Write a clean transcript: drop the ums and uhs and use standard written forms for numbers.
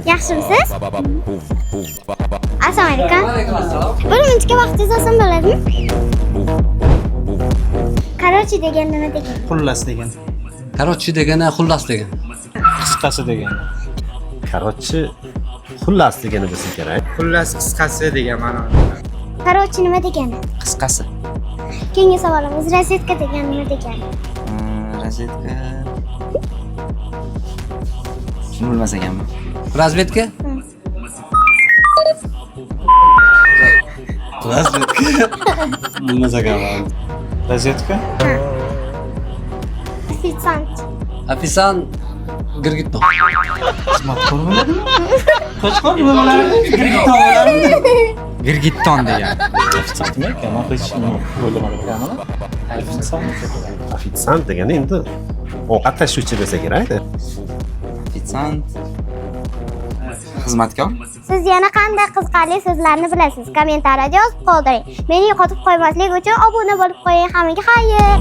Yaxshimisiz? Assalomu alaykum. Bir minutga vaqtingiz olsam bo'ladimi? Qarochi degan nima degan? Xullas degan. Qarochi degani xullas degan. Qisqasi degan. Qarochi xullas degani bo'lsa kerak. Xullas qisqasi degan ma'noda. Qarochi nima degani? Qisqasi. Keyingi savolimiz razvedka degan nima degani? Razvedka. Shuni bilmas ekanman. Razvedka? Razvedka. Bilmas ekanman. Razvedka? Ofitsiant. Ofisant girgitton. Xizmatkor bo'ladimi? Qo'chqor bo'ladimi? Girgitton bo'ladimi? Girgitton degan. Ofitsiantmi ekan? Men hech o'ylamadim ekanman. Ofitsiant degani endi ovqat tashuvchi bo'lsa kerak-da. Ofitsiant. Xizmatkor. Siz yana qanday qiziqarli so'zlarni bilasiz? Kommentariyada yozib qoldiring. Meni yo'qotib qo'ymaslik uchun obuna bo'lib qo'ying. Hammaga xayr.